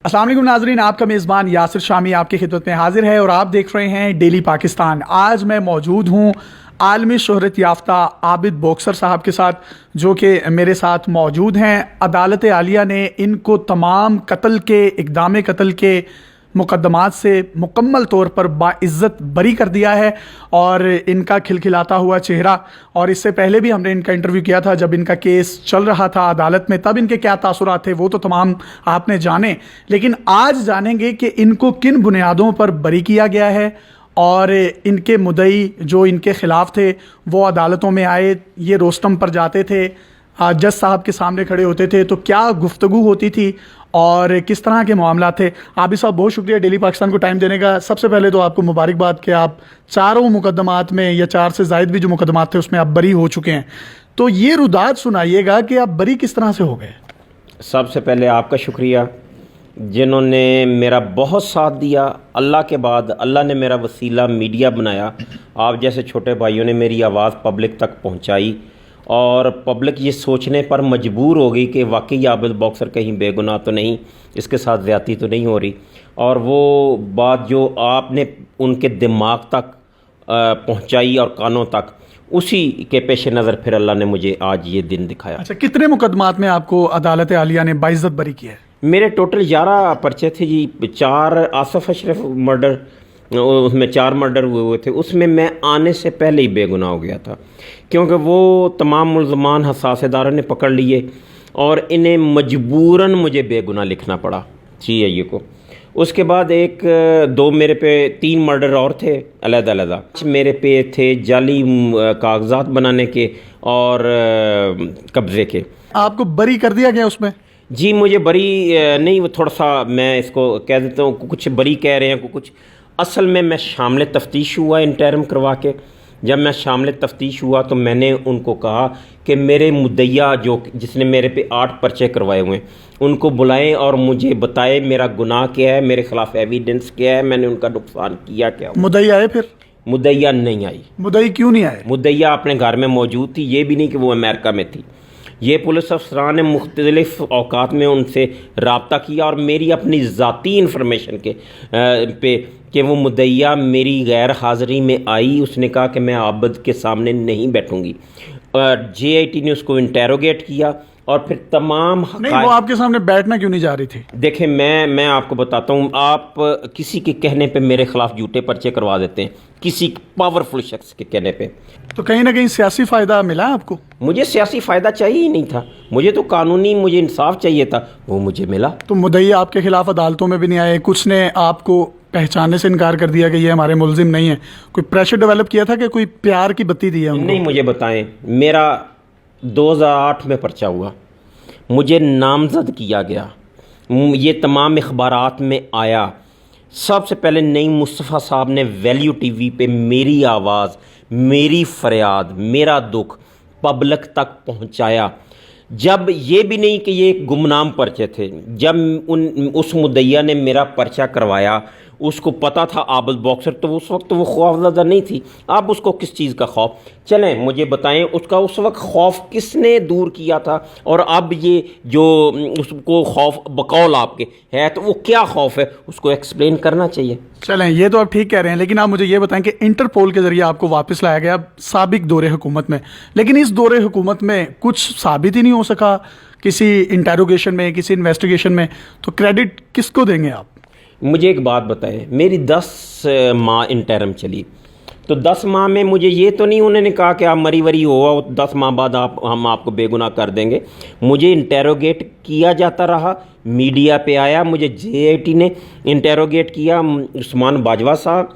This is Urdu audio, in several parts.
السلام علیکم ناظرین، آپ کا میزبان یاسر شامی آپ کی خدمت میں حاضر ہے اور آپ دیکھ رہے ہیں ڈیلی پاکستان۔ آج میں موجود ہوں عالمی شہرت یافتہ عابد باکسر صاحب کے ساتھ، جو کہ میرے ساتھ موجود ہیں۔ عدالت عالیہ نے ان کو تمام قتل کے اقدام قتل کے مقدمات سے مکمل طور پر باعزت بری کر دیا ہے، اور ان کا کھلکھلاتا ہوا چہرہ، اور اس سے پہلے بھی ہم نے ان کا انٹرویو کیا تھا جب ان کا کیس چل رہا تھا عدالت میں، تب ان کے کیا تاثرات تھے وہ تو تمام آپ نے جانے، لیکن آج جانیں گے کہ ان کو کن بنیادوں پر بری کیا گیا ہے، اور ان کے مدعی جو ان کے خلاف تھے وہ عدالتوں میں آئے، یہ روسٹم پر جاتے تھے، جج صاحب کے سامنے کھڑے ہوتے تھے، تو کیا گفتگو ہوتی تھی اور کس طرح کے معاملات تھے۔ عابد صاحب بہت شکریہ ڈیلی پاکستان کو ٹائم دینے کا۔ سب سے پہلے تو آپ کو مبارکباد کہ آپ چاروں مقدمات میں، یا 4 سے زائد بھی جو مقدمات تھے اس میں آپ بری ہو چکے ہیں، تو یہ روداد سنائیے گا کہ آپ بری کس طرح سے ہو گئے۔ سب سے پہلے آپ کا شکریہ جنہوں نے میرا بہت ساتھ دیا۔ اللہ کے بعد اللہ نے میرا وسیلہ میڈیا بنایا، آپ جیسے چھوٹے بھائیوں نے میری آواز پبلک تک پہنچائی، اور پبلک یہ سوچنے پر مجبور ہو گئی کہ واقعی عابد باکسر کہیں بے گناہ تو نہیں، اس کے ساتھ زیادتی تو نہیں ہو رہی، اور وہ بات جو آپ نے ان کے دماغ تک پہنچائی اور کانوں تک، اسی کے پیش نظر پھر اللہ نے مجھے آج یہ دن دکھایا۔ اچھا، کتنے مقدمات میں آپ کو عدالت عالیہ نے باعزت بری کیا ہے؟ میرے ٹوٹل 11 پرچے تھے جی، 4 آصف اشرف مرڈر، اس میں 4 مرڈر ہوئے تھے، اس میں میں آنے سے پہلے ہی بے گناہ ہو گیا تھا، کیونکہ وہ تمام ملزمان حساس اداروں نے پکڑ لیے اور انہیں مجبوراً مجھے بے گناہ لکھنا پڑا سی آئی اے کو۔ اس کے بعد 2 میرے پہ 3 مرڈر اور تھے علیحدہ علیحدہ، میرے پہ تھے جعلی کاغذات بنانے کے اور قبضے کے۔ آپ کو بری کر دیا گیا اس میں؟ جی مجھے بری نہیں، وہ تھوڑا سا میں اس کو کہہ دیتا ہوں، کچھ بری کہہ رہے ہیں کچھ، اصل میں شامل تفتیش ہوا انٹرم کروا کے۔ جب میں شامل تفتیش ہوا تو میں نے ان کو کہا کہ میرے مدعیہ جس نے میرے پہ 8 پرچے کروائے ہوئے ہیں ان کو بلائیں اور مجھے بتائے میرا گناہ کیا ہے، میرے خلاف ایویڈنس کیا ہے، میں نے ان کا نقصان کیا کیا۔ مدعی آئے؟ پھر مدعیہ نہیں آئی۔ مدعی کیوں نہیں آئے؟ مدعیہ اپنے گھر میں موجود تھی، یہ بھی نہیں کہ وہ امریکہ میں تھی۔ یہ پولیس افسران نے مختلف اوقات میں ان سے رابطہ کیا، اور میری اپنی ذاتی انفارمیشن کے پہ کہ وہ مدعیہ میری غیر حاضری میں آئی، اس نے کہا کہ میں عابد کے سامنے نہیں بیٹھوں گی، جے آئی ٹی نے اس کو انٹیروگیٹ کیا، اور پھر تمام نہیں، وہ آپ کے سامنے بیٹھنا کیوں نہیں جا رہی تھی؟ دیکھیں میں آپ کو بتاتا ہوں، آپ کسی کے کہنے پہ میرے خلاف جھوٹے پرچے کروا دیتے ہیں، کسی پاورفل شخص کے کہنے پہ، تو کہیں نہ کہیں سیاسی فائدہ ملا آپ کو؟ مجھے سیاسی فائدہ چاہیے ہی نہیں تھا، مجھے تو قانونی مجھے انصاف چاہیے تھا، وہ مجھے ملا۔ تو مدعی آپ کے خلاف عدالتوں میں بھی نہیں آئے، کچھ نے آپ کو پہچاننے سے انکار کر دیا کہ یہ ہمارے ملزم نہیں ہیں، کوئی پریشر ڈیولپ کیا تھا کہ کوئی پیار کی بتی دی ہے ان کو؟ نہیں، مجھے بتائیں، میرا 2008 میں پرچہ ہوا، مجھے نامزد کیا گیا، یہ تمام اخبارات میں آیا، سب سے پہلے نہیں مصطفیٰ صاحب نے ویلیو ٹی وی پہ میری آواز، میری فریاد، میرا دکھ پبلک تک پہنچایا۔ جب یہ بھی نہیں کہ یہ ایک گمنام پرچے تھے، جب اس مدعیہ نے میرا پرچہ کروایا، اس کو پتہ تھا عابد باکسر، تو اس وقت وہ خوف زدہ نہیں تھی۔ اب اس کو کس چیز کا خوف؟ چلیں مجھے بتائیں اس کا اس وقت خوف کس نے دور کیا تھا، اور اب یہ جو اس کو خوف بقول آپ کے ہے تو وہ کیا خوف ہے، اس کو ایکسپلین کرنا چاہیے۔ چلیں یہ تو آپ ٹھیک کہہ رہے ہیں، لیکن آپ مجھے یہ بتائیں کہ انٹرپول کے ذریعے آپ کو واپس لایا گیا سابق دور حکومت میں، لیکن اس دور حکومت میں کچھ ثابت ہی نہیں ہو سکا کسی انٹیروگیشن میں، کسی انویسٹیگیشن میں، تو کریڈٹ کس کو دیں گے آپ؟ مجھے ایک بات بتائیں، میری 10 ماہ انٹرم چلی، تو 10 ماہ میں مجھے یہ تو نہیں انہوں نے کہا کہ آپ مری وری ہو، 10 ماہ بعد ہم آپ کو بے گناہ کر دیں گے۔ مجھے انٹیروگیٹ کیا جاتا رہا، میڈیا پہ آیا، مجھے جے آئی ٹی نے انٹیروگیٹ کیا، عثمان باجوہ صاحب،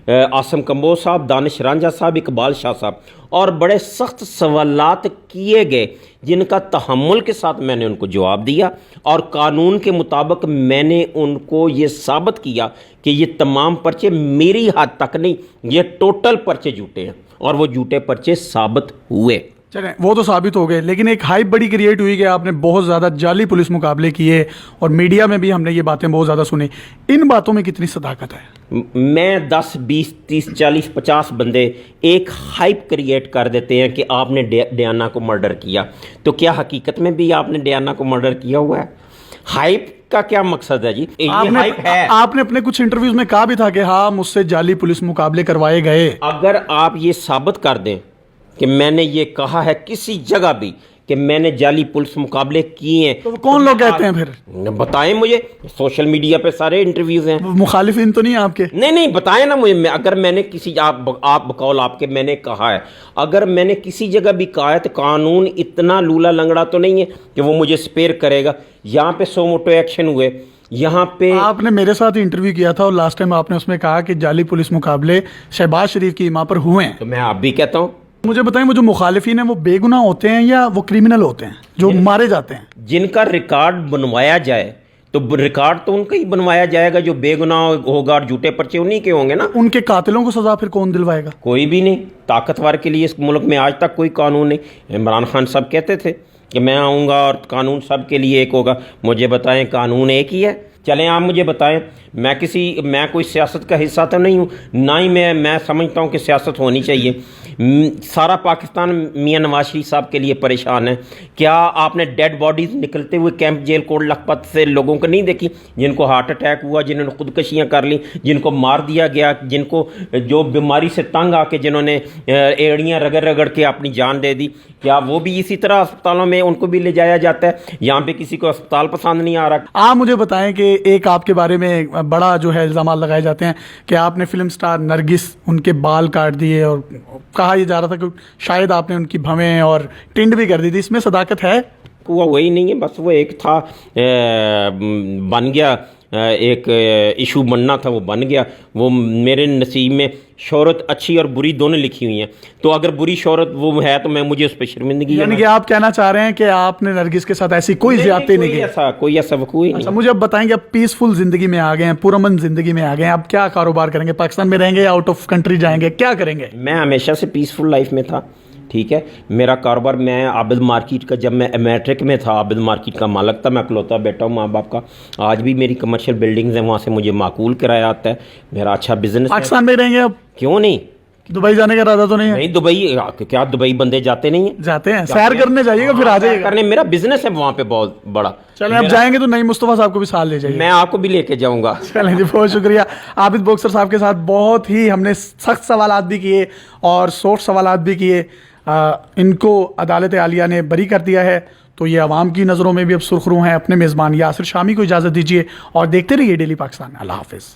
عاصم کمبوز صاحب، دانش رانجھا صاحب، اقبال شاہ صاحب، اور بڑے سخت سوالات کیے گئے جن کا تحمل کے ساتھ میں نے ان کو جواب دیا، اور قانون کے مطابق میں نے ان کو یہ ثابت کیا کہ یہ تمام پرچے میری حد تک نہیں، یہ ٹوٹل پرچے جھوٹے ہیں، اور وہ جھوٹے پرچے ثابت ہوئے۔ چلیں وہ تو ثابت ہو گئے، لیکن ایک ہائپ بڑی کریٹ ہوئی کہ آپ نے بہت زیادہ جعلی پولیس مقابلے کیے، اور میڈیا میں بھی ہم نے یہ باتیں بہت زیادہ سنی، ان باتوں میں کتنی صداقت ہے؟ میں 10 20 30 40 50 بندے ایک ہائپ کریٹ کر دیتے ہیں کہ آپ نے ڈیانا کو مرڈر کیا، تو کیا حقیقت میں بھی آپ نے ڈیانا کو مرڈر کیا ہوا ہے؟ ہائپ کا کیا مقصد ہے جی؟ آپ نے اپنے کچھ انٹرویوز میں کہا بھی تھا کہ ہاں مجھ سے جعلی پولیس مقابلے کروائے گئے. اگر آپ یہ ثابت کر دیں کہ میں نے یہ کہا ہے کسی جگہ بھی کہ میں نے جعلی پولیس مقابلے کیے ہیں, تو کون لوگ کہتے ہیں پھر؟ بتائیں مجھے, سوشل میڈیا پہ سارے انٹرویوز ہیں. مخالفین تو نہیں آپ کے؟ نہیں بتائیں نا مجھے. اگر میں نے کسی آپ بقول آپ کے میں نے کہا ہے, اگر میں نے کسی جگہ بھی کہا ہے تو قانون اتنا لولا لنگڑا تو نہیں ہے کہ وہ مجھے سپیر کرے گا. یہاں پہ سو موٹو ایکشن ہوئے, یہاں پہ آپ نے میرے ساتھ انٹرویو کیا تھا اور لاسٹ ٹائم آپ نے اس میں کہا کہ جعلی پولیس مقابلے شہباز شریف کی ایما پر ہوئے ہیں. تو میں اب بھی کہتا ہوں, مجھے بتائیں وہ جو مخالفین ہیں وہ بے گناہ ہوتے ہیں یا وہ کریمنل ہوتے ہیں جو مارے جاتے ہیں؟ جن کا ریکارڈ بنوایا جائے تو ریکارڈ تو ان کا ہی بنوایا جائے گا. جو بے گناہ ہوگا اور جھوٹے پرچے انہی کے ہوں گے نا. ان کے قاتلوں کو سزا پھر کون دلوائے گا؟ کوئی بھی نہیں. طاقتور کے لیے اس ملک میں آج تک کوئی قانون نہیں. عمران خان صاحب کہتے تھے کہ میں آؤں گا اور قانون سب کے لیے ایک ہوگا. مجھے بتائیں قانون ایک ہی ہے؟ چلیں آپ مجھے بتائیں, میں کوئی سیاست کا حصہ تو نہیں ہوں, نہ ہی میں سمجھتا ہوں کہ سیاست ہونی چاہیے. سارا پاکستان میاں نواز شریف صاحب کے لیے پریشان ہے. کیا آپ نے ڈیڈ باڈیز نکلتے ہوئے کیمپ جیل کوٹ لکھپت سے لوگوں کو نہیں دیکھی, جن کو ہارٹ اٹیک ہوا, جنہوں نے خودکشیاں کر لیں, جن کو مار دیا گیا, جن کو جو بیماری سے تنگ آ کے جنہوں نے ایڑیاں رگڑ رگڑ کے اپنی جان دے دی, کیا وہ بھی اسی طرح اسپتالوں میں ان کو بھی لے جایا جاتا ہے؟ یہاں پہ کسی کو اسپتال پسند نہیں آ رہا. آپ مجھے بتائیں کہ ایک آپ کے بارے میں بڑا جو ہے الزامات لگائے جاتے ہیں کہ آپ نے فلم سٹار نرگس ان کے بال کاٹ دیے اور کہا یہ جا رہا تھا کہ شاید آپ نے ان کی بھویں اور ٹنڈ بھی کر دی تھی. اس میں صداقت ہے؟ وہی نہیں ہے, بس وہ ایک تھا بن گیا, ایک ایشو بننا تھا وہ بن گیا. وہ میرے نصیب میں شہرت اچھی اور بری دونوں لکھی ہوئی ہیں, تو اگر بری شہرت وہ ہے تو مجھے اس پہ شرمندگی ہے. یعنی کہ آپ کہنا چاہ رہے ہیں کہ آپ نے نرگس کے ساتھ ایسی کوئی زیادتی نہیں کی؟ کوئی ایسا وقوع ہی نہیں. مجھے اب بتائیں کہ اب پیسفل زندگی میں آ گئے ہیں, پرامن زندگی میں آ گئے ہیں, اب کیا کاروبار کریں گے؟ پاکستان میں رہیں گے یا آؤٹ آف کنٹری جائیں گے, کیا کریں گے؟ میں ہمیشہ سے پیسفل لائف میں تھا, ٹھیک ہے. میرا کاروبار, میں عابد مارکیٹ کا, جب میں میٹرک میں تھا عابد مارکیٹ کا مالک تھا. میں اکلوتا بیٹا ہوں ماں باپ کا. آج بھی میری کمرشل بلڈنگز ہیں, وہاں سے مجھے معقول کرایہ آتا ہے. میرا اچھا بزنس. پاکستان میں رہیں گے اب؟ کیوں نہیں. دبئی جانے کا ارادہ تو نہیں ہے؟ نہیں, دبئی کیا دبئی بندے جاتے نہیں ہیں؟ جاتے ہیں, سیر کرنے جائیے گا, پھر آ جائیے گا. کرنے میرا بزنس ہے وہاں پہ بہت بڑا. چلیں اب جائیں گے تو نہیں مصطفیٰ صاحب کو بھی ساتھ لے جائیے. میں آپ کو بھی لے کے جاؤں گا. چلیں جی, بہت شکریہ. عابد باکسر صاحب کے ساتھ بہت ہی ہم نے سخت سوالات بھی کیے اور سافٹ سوالات بھی کیے. ان کو عدالت عالیہ نے بری کر دیا ہے, تو یہ عوام کی نظروں میں بھی اب سرخرو ہیں. اپنے میزبان یاسر شامی کو اجازت دیجیے اور دیکھتے رہیے ڈیلی پاکستان. اللہ حافظ.